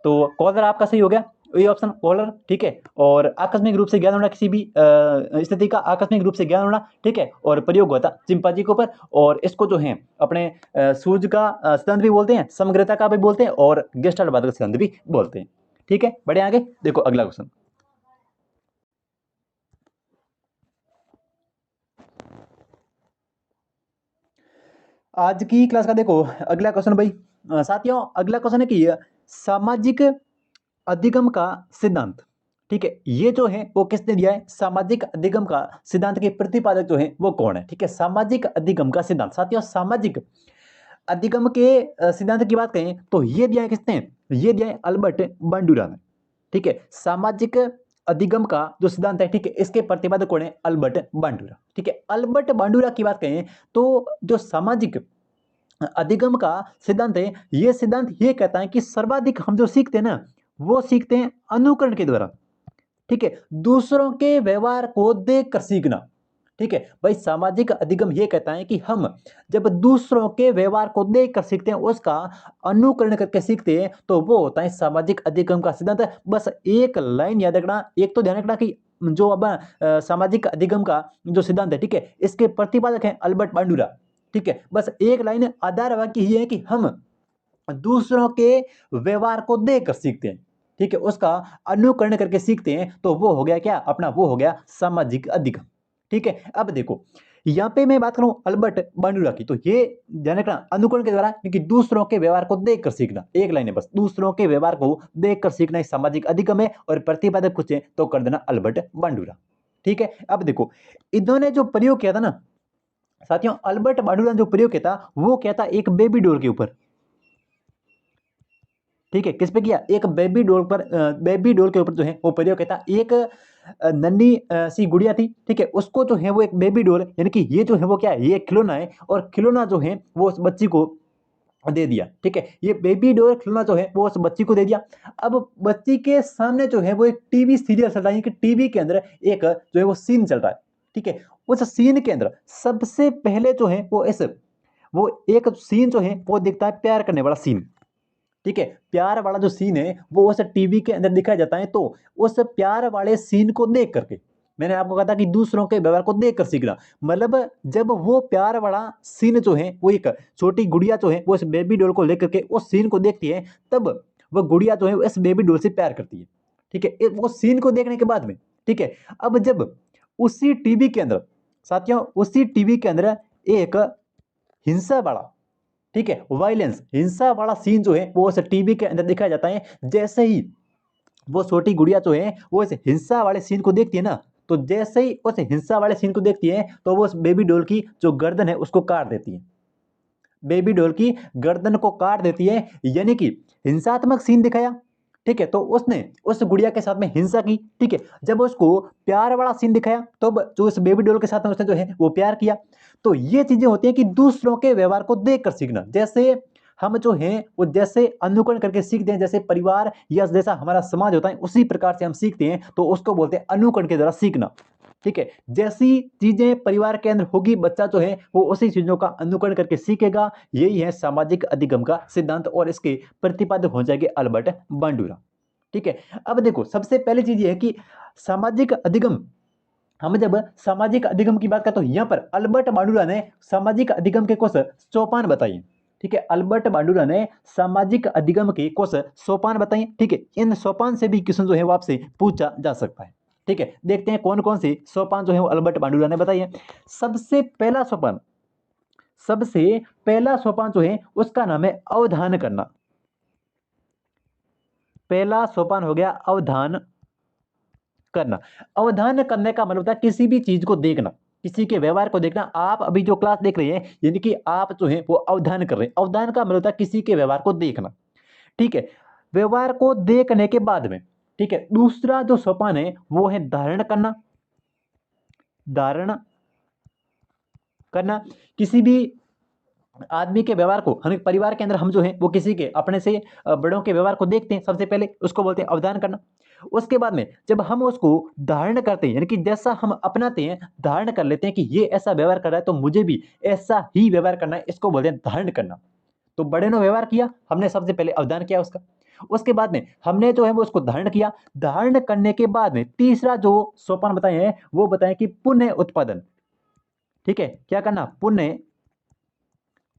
तो कॉलर आपका सही हो गया, ये ऑप्शन कॉलर। ठीक है, और आकस्मिक रूप से ज्ञान होना, किसी भी स्थिति का आकस्मिक रूप से ज्ञान होना। ठीक है, और प्रयोग होता चिंपांजी के ऊपर, और इसको जो है अपने सूझ का सिद्धांत भी बोलते हैं, समग्रता का भी बोलते हैं, और गेस्टाल्टवाद का सिद्धांत भी बोलते हैं। ठीक है, बढ़े आगे, देखो अगला क्वेश्चन। आज की क्लास का देखो अगला क्वेश्चन भाई, साथियों अगला क्वेश्चन है कि सामाजिक अधिगम का सिद्धांत। ठीक है, ये जो है वो किसने दिया है, सामाजिक अधिगम का सिद्धांत के प्रतिपादक जो है वो कौन है। ठीक है, सामाजिक अधिगम का सिद्धांत, साथियों सामाजिक अधिगम के सिद्धांत की बात करें तो ये दिया है किसने, ये दिया है अल्बर्ट बांडुरा ने। ठीक है, सामाजिक अधिगम का जो सिद्धांत है, ठीक है, इसके प्रतिपादक कौन है, अल्बर्ट बांडुरा। ठीक है, अल्बर्ट बांडुरा की बात करें तो जो सामाजिक अधिगम का सिद्धांत है, ये सिद्धांत ये कहता है कि सर्वाधिक हम जो सीखते हैं ना वो सीखते हैं अनुकरण के द्वारा। ठीक है, दूसरों के व्यवहार को देखकर सीखना। ठीक है भाई, सामाजिक अधिगम ये कहता है कि हम जब दूसरों के व्यवहार को देखकर सीखते हैं, उसका अनुकरण करके सीखते हैं, तो वो होता है सामाजिक अधिगम का सिद्धांत। बस एक लाइन याद रखना, एक तो ध्यान रखना कि जो अब सामाजिक अधिगम का जो सिद्धांत है, ठीक है, इसके प्रतिपादक हैं अल्बर्ट बांडुरा। ठीक है, बस एक लाइन आधार वाक्य ये है कि हम दूसरों के व्यवहार को देखकर सीखते हैं, ठीक है, उसका अनुकरण करके सीखते हैं, तो वो हो गया क्या अपना, वो हो गया सामाजिक अधिगम। ठीक है, अब देखो यहाँ पे मैं बात करूं अल्बर्ट बांडुरा की, तो ये ध्यान रखना अनुकरण के द्वारा, क्योंकि दूसरों के व्यवहार को देखकर सीखना, एक लाइन है बस, दूसरों के व्यवहार को देखकर सीखना एक सामाजिक अधिगम है, और प्रतिपादक कुछ है तो कर देना अल्बर्ट बांडुरा। ठीक है, अब देखो इन्होंने जो प्रयोग किया था ना साथियों, अल्बर्ट बांडुरा ने जो प्रयोग किया था वो क्या था, एक बेबी डॉल के ऊपर। ठीक है, किस पे किया, एक बेबी डॉल पर, बेबी डॉल के ऊपर जो है वो प्रयोग किया था। एक नन्ही सी गुड़िया थी, ठीक है, उसको जो है वो एक बेबी डॉल, यानी कि ये जो है वो क्या है, ये खिलौना है, और खिलौना जो है वो उस बच्ची को दे दिया। ठीक है, ये बेबी डॉल खिलौना जो है वो उस बच्ची को दे दिया। अब बच्ची के सामने जो है वो एक टीवी सीरियल चल रहा है, कि टीवी के अंदर एक जो है वो सीन चल रहा है। ठीक है, उस सीन के अंदर सबसे पहले जो है वो एक सीन जो है वो दिखता है प्यार करने वाला सीन। ठीक है, प्यार वाला जो सीन है वो उस टीवी के अंदर दिखाया जाता है। तो उस प्यार वाले सीन को देख करके, मैंने आपको कहा था कि दूसरों के व्यवहार को देखकर सीखना, मतलब जब वो प्यार वाला सीन जो है वो एक छोटी गुड़िया जो है वो इस बेबी डॉल को लेकर के उस सीन को देखती है, तब वह गुड़िया जो है इस बेबी डॉल से प्यार करती है। ठीक है, वो सीन को देखने के बाद में, ठीक है, अब जब उसी टीवी के अंदर साथियों, उसी टीवी के अंदर एक हिंसा वाला, ठीक है, वायलेंस हिंसा वाला सीन जो है वो उस टीवी के अंदर दिखाया जाता है। जैसे ही वो छोटी गुड़िया जो है वो इस हिंसा वाले सीन को देखती है ना, तो जैसे ही उस हिंसा वाले सीन को देखती है तो वो उस बेबी डॉल की जो गर्दन है उसको काट देती है, बेबी डॉल की गर्दन को काट देती है, यानी कि हिंसात्मक सीन दिखाया। ठीक है, तो उसने उस गुड़िया के साथ में हिंसा की। ठीक है, जब उसको प्यार वाला सीन दिखाया तो जो इस बेबी डॉल के साथ में उसने जो है वो प्यार किया। तो ये चीजें होती हैं कि दूसरों के व्यवहार को देखकर सीखना। जैसे हम जो हैं वो जैसे अनुकरण करके सीखते हैं, जैसे परिवार या जैसा हमारा समाज होता है उसी प्रकार से हम सीखते हैं, तो उसको बोलते हैं अनुकरण के द्वारा सीखना। ठीक है, जैसी चीजें परिवार के अंदर होगी बच्चा जो है वो उसी चीजों का अनुकरण करके सीखेगा। यही है सामाजिक अधिगम का सिद्धांत, और इसके प्रतिपादक हो जाएंगे अल्बर्ट बांडुरा। ठीक है, अब देखो सबसे पहली चीज ये है कि सामाजिक अधिगम, हम जब सामाजिक अधिगम की बात करते हैं तो यहाँ पर अल्बर्ट बांडुरा ने सामाजिक अधिगम के कुछ सोपान बताइए। ठीक है, अल्बर्ट बांडुरा ने सामाजिक अधिगम के कुछ सोपान बताइए। ठीक है, इन सोपान से भी क्वेश्चन जो है वो आपसे पूछा जा सकता है। ठीक है, देखते हैं कौन कौन से सोपान जो है वो अल्बर्ट बांडुरा ने बताइए। सबसे पहला सोपान, सबसे पहला सोपान जो है उसका नाम है अवधान करना। पहला सोपान हो गया अवधान करना। अवधान करने का मतलब होता है किसी भी चीज को देखना, किसी के व्यवहार को देखना। आप अभी जो क्लास देख रहे हैं यानी कि आप जो है वो अवधान कर रहे हैं। अवधान का मतलब होता है किसी के व्यवहार को देखना। ठीक है, व्यवहार को देखने के बाद में, ठीक है, दूसरा जो सोपान है वो है धारण करना। धारण करना, किसी भी आदमी के व्यवहार को, हम परिवार के अंदर हम जो है वो किसी के अपने से बड़ों के व्यवहार को देखते हैं, सबसे पहले उसको बोलते हैं अवधान करना। उसके बाद में जब हम उसको धारण करते हैं, यानी कि जैसा हम अपनाते हैं, धारण कर लेते हैं कि ये ऐसा व्यवहार कर रहा है तो मुझे भी ऐसा ही व्यवहार करना है, इसको बोलते हैं धारण करना। तो बड़े ने व्यवहार किया, हमने सबसे पहले अवधान किया उसका। उसके बाद में हमने जो है वो उसको धारण किया। धारण करने के बाद में तीसरा जो सोपान बताए हैं वो बताएं कि पुनः उत्पादन। ठीक है, क्या करना, पुनः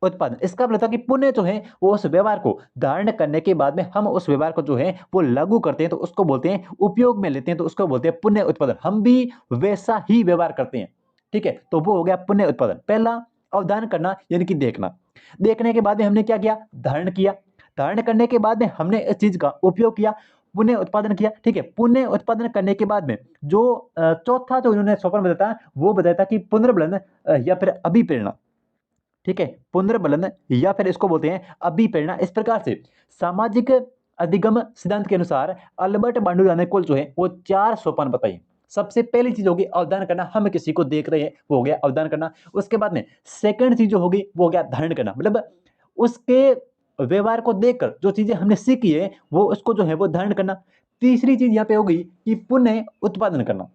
उत्पादन। इसका मतलब था कि पुण्य जो है वो उस व्यवहार को धारण करने के बाद में हम उस व्यवहार को जो है वो लागू करते हैं, तो उसको बोलते हैं, उपयोग में लेते हैं, तो उसको बोलते हैं पुण्य उत्पादन। हम भी वैसा ही व्यवहार करते हैं। ठीक है, तो वो हो गया पुण्य उत्पादन। पहला अवधान करना यानी कि देखना। देखने के बाद में हमने क्या किया, धारण किया। धारण करने के बाद में हमने इस चीज का उपयोग किया, पुण्य उत्पादन किया। ठीक है, पुण्य उत्पादन करने के बाद में जो चौथा जो इन्होंने सोपान बताया वो बताया था कि पुनर्बलन या फिर अभिप्रेरणा। ठीक है, पुनर्बलन या फिर इसको बोलते हैं अभिप्रेरणा। इस प्रकार से सामाजिक अधिगम सिद्धांत के अनुसार अल्बर्ट बांडुरा ने कुल जो है वो 4 सोपान बताए। सबसे पहली चीज होगी अवधान करना, हम किसी को देख रहे हैं वो हो गया अवधान करना। उसके बाद में सेकंड चीज जो होगी वो हो गया धारण करना, मतलब उसके व्यवहार को देखकर जो चीजें हमने सीखी है वो उसको जो है वो धारण करना। तीसरी चीज यहाँ पे होगी कि पुनः उत्पादन करना।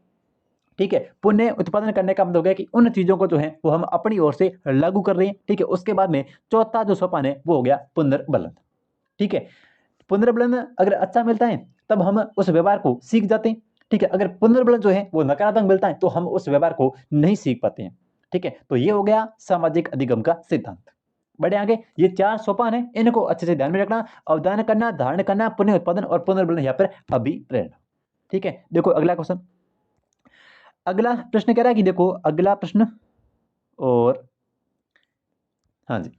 ठीक है। पुनः उत्पादन करने का मतलब हो गया कि उन चीजों को जो है वो हम अपनी ओर से लागू कर रहे हैं, ठीक है। उसके बाद में चौथा जो सोपान है वो हो गया पुनर्बलन, ठीक है। पुनर्बलन अगर अच्छा मिलता है तब हम उस व्यवहार को सीख जाते हैं, ठीक है। अगर पुनर्बलन जो है वो नकारात्मक मिलता है तो हम उस व्यवहार को नहीं सीख पाते हैं, ठीक है। तो ये हो गया सामाजिक अधिगम का सिद्धांत। बढ़े आगे, ये 4 सोपान है, इनको अच्छे से ध्यान में रखना। अवधान करना, धारण करना, पुनः उत्पादन और पुनर्बलन या फिर अभिप्रेरणा, ठीक है। देखो अगला क्वेश्चन, अगला प्रश्न कह रहा है कि देखो अगला प्रश्न, और हाँ जी,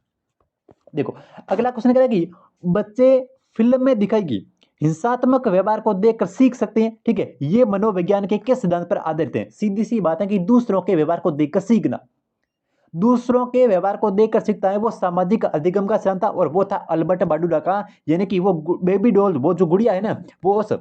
देखो अगला क्वेश्चन कह रहा है कि बच्चे फिल्म में दिखाई गई हिंसात्मक व्यवहार को देखकर सीख सकते हैं, ठीक है। ये मनोविज्ञान के किस सिद्धांत पर आधारित है? सीधी सी बात है कि दूसरों के व्यवहार को देखकर सीखना। दूसरों के व्यवहार को देखकर सीखता है, वो सामाजिक अधिगम का सिद्धांत था, और वो था अल्बर्ट बांडुरा का। यानी कि वो बेबी डॉल, वो जो गुड़िया है ना, वो उस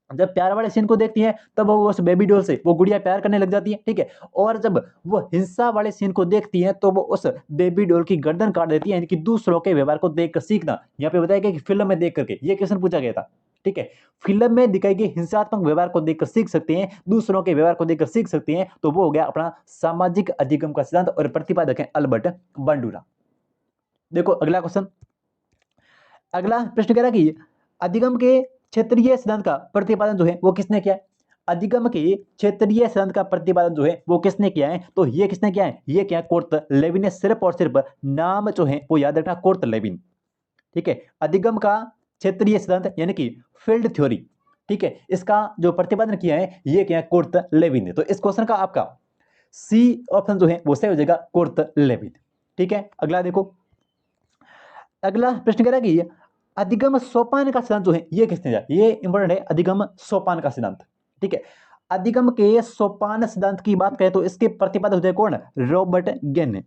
जब प्यार वाले सीन को देखती है तब वो उस बेबी डॉल से वो गुड़िया प्यार करने लग जाती है, ठीक है। और जब वो हिंसा वाले सीन को देखती है तो वो उस बेबी डॉल की गर्दन काट देती है। यानी कि दूसरों के व्यवहार को देखकर सीखना, यहाँ पे बताया गया कि फिल्म में देख करके, ये क्वेश्चन पूछा गया था, ठीक है। फिल्म में दिखाई गई हिंसात्मक व्यवहार को देखकर सीख सकते हैं, दूसरों के व्यवहार को देखकर सीख सकते हैं, तो वो हो गया अपना सामाजिक अधिगम का सिद्धांत, और प्रतिपादक है अल्बर्ट बांडुरा। देखो अगला क्वेश्चन, अगला प्रश्न कह रहा है कि अधिगम के क्षेत्रीय सिद्धांत का प्रतिपादन जो है वो किसने किया है? अधिगम के क्षेत्रीय सिद्धांत का प्रतिपादन जो है वो किसने किया है? तो ये किसने किया है? ये क्या, कोर्ट लेविन ने। सिर्फ और सिर्फ नाम जो है वो याद रखना, कोर्ट लेविन, ठीक है। अधिगम का क्षेत्रीय सिद्धांत यानी कि फील्ड थ्योरी, ठीक है, इसका जो प्रतिपादन किया है ये क्या, कोर्ट लेविन ने। तो इस क्वेश्चन का आपका सी ऑप्शन जो है वो सही हो जाएगा, कोर्ट लेविन, ठीक है। अगला देखो, अगला प्रश्न कह रहा है कि अधिगम सोपान का सिद्धांत जो है ये किसने दिया? ये इंपॉर्टेंट है, अधिगम सोपान का सिद्धांत, ठीक है। अधिगम के सोपान सिद्धांत की बात करें तो इसके प्रतिपादक होते हैं कौन? रॉबर्ट गेन,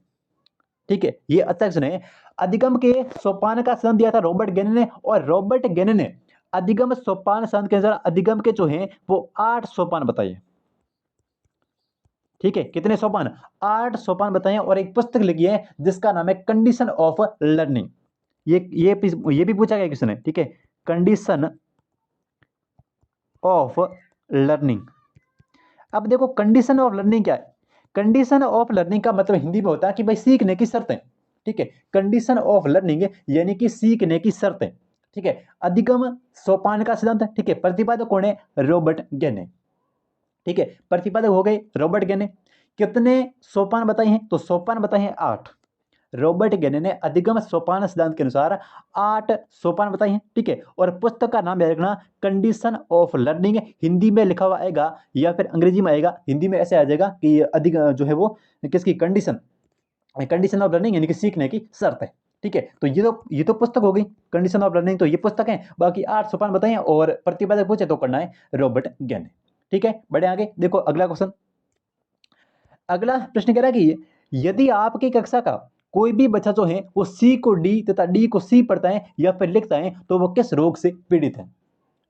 ठीक है। ये अच्छा सुने, अधिगम के सोपान का सिद्धांत दिया था रॉबर्ट गेन ने, और रॉबर्ट गेन ने अधिगम सोपान सिद्धांत के अनुसार अधिगम के जो है वो 8 सोपान बताइए, ठीक है। कितने सोपान? 8 सोपान बताए, और एक पुस्तक लिखी है जिसका नाम है कंडीशन ऑफ लर्निंग। ये भी पूछा गया किसने, ठीक है, कंडीशन ऑफ लर्निंग। अब देखो कंडीशन ऑफ लर्निंग क्या है? कंडीशन ऑफ लर्निंग का मतलब हिंदी में होता है कि भाई सीखने की शर्तें, ठीक है। कंडीशन ऑफ लर्निंग यानी कि सीखने की शर्तें, ठीक है। अधिगम सोपान का सिद्धांत, ठीक है। प्रतिपादक कौन है? रॉबर्ट गेने, ठीक है। प्रतिपादक हो गए रॉबर्ट गेने। कितने सोपान बताए हैं? तो सोपान बताए हैं 8। रॉबर्ट गेने ने अधिगम सोपान सिद्धांत के अनुसार 8 सोपान बताए हैं, ठीक है। और पुस्तक का नाम याद रखना, कंडीशन ऑफ लर्निंग। हिंदी में लिखा हुआ आएगा या फिर अंग्रेजी में आएगा। हिंदी में ऐसे आ जाएगा कि अधिक जो है वो किसकी, कंडीशन, कंडीशन ऑफ लर्निंग यानी कि सीखने की शर्त है, ठीक है। तो ये तो पुस्तक हो गई कंडीशन ऑफ लर्निंग, तो ये पुस्तक है। बाकी 8 सोपान बताए, और प्रतिपादक पूछे तो करना है रॉबर्ट गेने, ठीक है। बढ़े आगे, देखो अगला क्वेश्चन, अगला प्रश्न कह रहा है कि यदि आपकी कक्षा का कोई भी बच्चा जो है वो सी को डी तथा डी को सी पढ़ता है या फिर लिखता है तो वो किस रोग से पीड़ित है,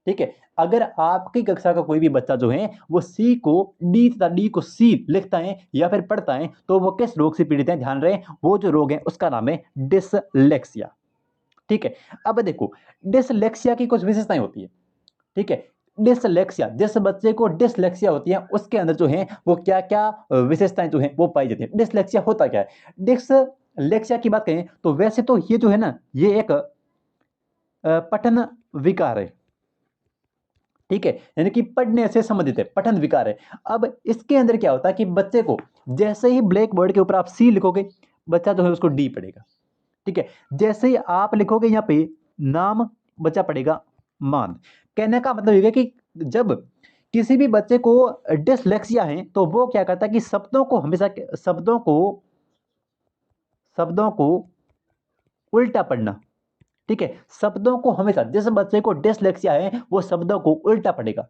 ठीक है। अगर आपकी कक्षा का कोई भी बच्चा जो है वो सी को डी तथा डी को सी लिखता है या फिर पढ़ता है तो वो किस रोग से पीड़ित है? ध्यान रहे, वो जो रोग है उसका नाम है डिसलेक्सिया, ठीक है। अब देखो डिसलेक्सिया की कुछ विशेषताएं होती है, ठीक है। डिसलेक्सिया, जिस बच्चे को डिसलेक्सिया होती है उसके अंदर जो है वो क्या क्या विशेषताएं जो है वो पाई जाती है। डिसलेक्सिया होता क्या है? डिसलेक्सिया की बात करें तो वैसे तो ये जो है ना, ये एक पठन विकार है, ठीक है। यानी कि पढ़ने से संबंधित है, पठन विकार है। अब इसके अंदर क्या होता है कि बच्चे को जैसे ही ब्लैक बोर्ड के ऊपर आप सी लिखोगे, बच्चा जो है उसको डी पढ़ेगा, ठीक है। जैसे ही आप लिखोगे यहाँ पे नाम, बच्चा पढ़ेगा मान। कहने का मतलब ये है कि जब किसी भी बच्चे को डिसलेक्सिया है तो वो क्या करता है कि शब्दों को हमेशा, शब्दों को उल्टा पढ़ना, ठीक है। शब्दों को हमेशा, जिस बच्चे को डिसलेक्सिया है वो शब्दों को उल्टा पढ़ेगा,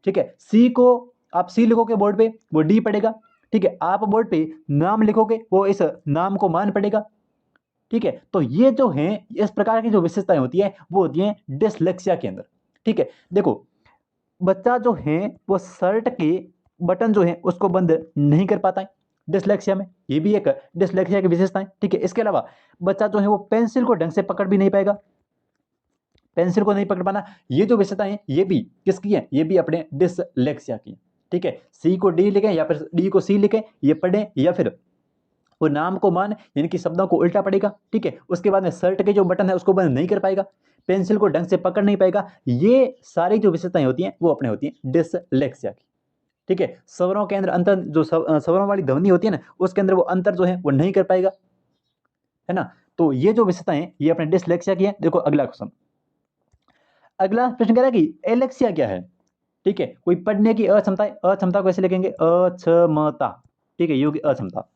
ठीक है। सी को आप सी लिखोगे बोर्ड पे वो डी पढ़ेगा, ठीक है। आप बोर्ड पे नाम लिखोगे वो इस नाम को मान पढ़ेगा, ठीक है। तो ये जो है इस प्रकार की जो विशेषताएं होती है वो होती है डिसलेक्सिया के अंदर, ठीक है। देखो बच्चा जो है वो शर्ट के बटन जो है उसको बंद नहीं कर पाता है डिसलेक्सिया में, ये भी एक डिसलेक्सिया की विशेषता है, ठीक है। इसके अलावा बच्चा जो है वो पेंसिल को ढंग से पकड़ भी नहीं पाएगा, पेंसिल को नहीं पकड़ पाना, ये जो विशेषताएं हैं ये भी किसकी है? ये भी अपने डिसलेक्सिया की, ठीक है, सी को डी लिखें या फिर डी को सी लिखें, ये पढ़ें, या फिर वो नाम को मान यानी कि शब्दों को उल्टा पड़ेगा। ठीक है, उसके बाद में शर्ट के जो बटन है उसको बंद नहीं कर पाएगा, पेंसिल को ढंग से पकड़ नहीं पाएगा। ये सारी जो विशेषताएं होती हैं वो अपने होती हैं डिसलेक्सिया की। ठीक है, स्वरों के अंदर अंतर, जो स्वरों वाली ध्वनि होती है ना, उसके अंदर वो अंतर जो है वो नहीं कर पाएगा, है ना। तो ये जो विशेषताएं ये अपने डिसलेक्सिया की है। देखो अगला क्वेश्चन, अगला प्रश्न कह रहा है कि एलेक्सिया क्या है। ठीक है, कोई पढ़ने की अक्षमता है, अक्षमता को ऐसे लिखेंगे अक्षमता। ठीक है, ये होगी अक्षमता।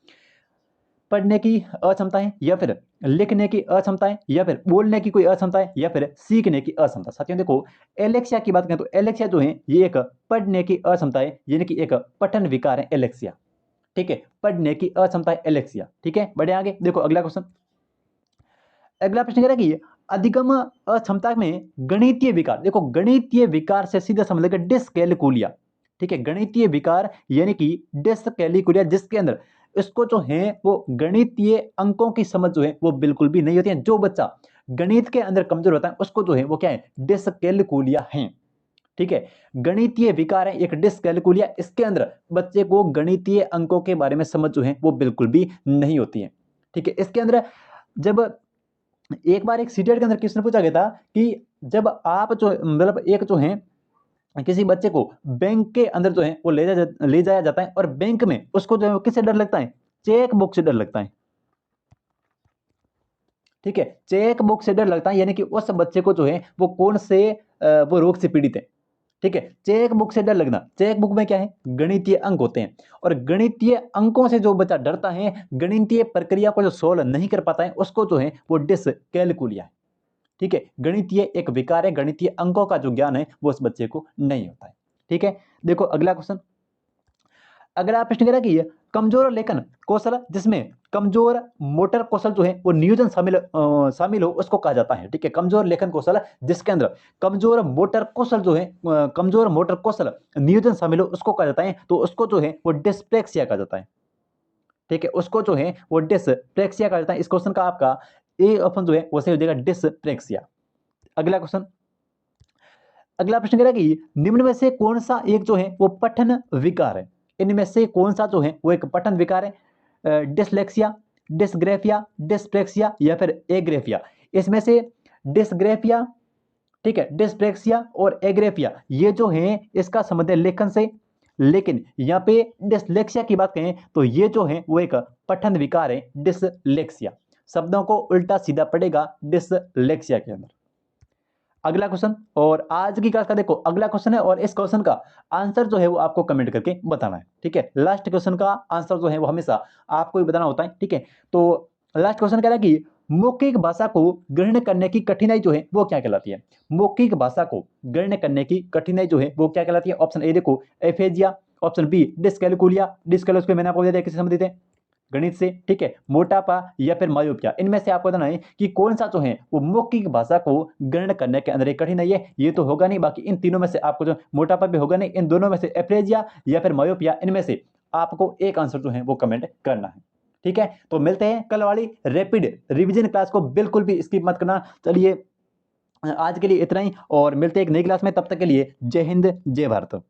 पढ़ने की अक्षमता है, या फिर लिखने की अक्षमता है, या फिर बोलने की कोई अक्षमता है, या फिर सीखने की अक्षमता। साथियों देखो, एलेक्सिया की बात करें तो एलेक्सिया जो है ये एक पढ़ने की अक्षमता है, यानी कि एक पठन विकार है एलेक्सिया। ठीक है, पढ़ने की अक्षमता है एलेक्सिया। ठीक है, बढ़े आगे। देखो अगला क्वेश्चन, अगला प्रश्न कह रहा है कि अधिगम अक्षमता में गणितीय विकार। देखो गणितीय विकार से सीधा समझ लेगा डिसकैलकुलिया। ठीक है, गणितीय विकार यानी कि डिसकैलकुलिया, जिसके अंदर इसको जो है वो गणितीय अंकों की समझ जो है वो बिल्कुल भी नहीं होती है। जो बच्चा गणित के अंदर कमजोर होता है उसको जो है वो क्या है, डिसकैलकुलिया है। ठीक है, गणितीय विकार है एक डिसकैलकुलिया, इसके अंदर बच्चे को गणितीय अंकों के बारे में समझ जो है वो बिल्कुल भी नहीं होती है। ठीक है, इसके अंदर जब एक बार एक सीटेट के अंदर क्वेश्चन पूछा गया था कि जब आप जो मतलब एक जो है किसी बच्चे को बैंक के अंदर जो है वो ले जाया जाता है, और बैंक में उसको जो है वो किससे डर लगता है, चेक बुक से डर लगता है। ठीक है, चेक बुक से डर लगता है, यानी कि उस बच्चे को जो है वो कौन से वो रोग से पीड़ित है। ठीक है, चेक बुक से डर लगना, चेक बुक में क्या है, गणितीय अंक होते हैं, और गणितीय अंकों से जो बच्चा डरता है, गणितीय प्रक्रिया को जो सोल्व नहीं कर पाता है, उसको जो है वो डिसकैलकुलिया है। ठीक है, गणितीय एक विकार है, गणितीय अंकों का जो ज्ञान है वो उस बच्चे को नहीं होता है। ठीक है, देखो अगला क्वेश्चन, अगला प्रश्न कह रहा है कि कमजोर लेखन कौशल जिसमें कमजोर मोटर कौशल जो है वो नियोजन शामिल हो उसको कहा जाता है। ठीक है, कमजोर लेखन कौशल जिसके अंदर कमजोर मोटर कौशल जो है कमजोर मोटर कौशल नियोजन शामिल हो उसको कहा जाता है, तो उसको जो है वो डिस्प्लेक्सिया कहा जाता है। ठीक है, उसको जो है वो डिस्प्लेक्सिया कहा जाता है। इस क्वेश्चन का आपका ए ऑप्शन जो है वो सही हो जाएगा, डिस्प्लेक्सिया। अगला क्वेश्चन, अगला प्रश्न कह रहा है कि निम्न में से कौन सा एक जो है वो पठन विकार है। इनमें से कौन सा जो है वो एक पठन विकार है, डिसलेक्सिया, डिसग्रेफिया, डिस्प्लेक्सिया, या फिर एग्रेफिया। इसमें से डिसग्रेफिया, ठीक है, डिस्प्लेक्सिया और एग्रेफिया ये जो है इसका संबंध है लेखन से, लेकिन यहाँ पे डिसलेक्सिया की बात करें तो ये जो है वो एक पठन विकार है डिसलेक्सिया। शब्दों को उल्टा सीधा पड़ेगा डिसलेक्सिया के अंदर। अगला क्वेश्चन, और आज की क्लास का देखो अगला क्वेश्चन है, और इस क्वेश्चन का आंसर जो है वो आपको कमेंट करके बताना है। ठीक है, लास्ट क्वेश्चन का आंसर जो है वो हमेशा आपको ही बताना होता है। ठीक है, तो लास्ट क्वेश्चन कह रहा है कि मौखिक भाषा को ग्रहण करने की कठिनाई जो है वो क्या कहलाती है। मौखिक भाषा को ग्रहण करने की कठिनाई जो है वो क्या कहलाती है। ऑप्शन ए देखो aphasia, option B dyscalculia, dyscalculia मैंने आपको दिया किससे संबंधित है, गणित से। ठीक है, मोटापा या फिर मायोपिया, इनमें से आपको बताना है कि कौन सा जो है वो मौखिक भाषा को ग्रहण करने के अंदर एक कठिनाई है। ये तो होगा नहीं, बाकी इन तीनों में से आपको जो मोटापा भी होगा नहीं, इन दोनों में से एफ्रेजिया या फिर मायोपिया, इनमें से आपको एक आंसर जो है वो कमेंट करना है। ठीक है, तो मिलते हैं कल वाली रैपिड रिवीजन क्लास को बिल्कुल भी स्किप मत करना। चलिए आज के लिए इतना ही, और मिलते हैं एक नई क्लास में, तब तक के लिए जय हिंद जय भारत।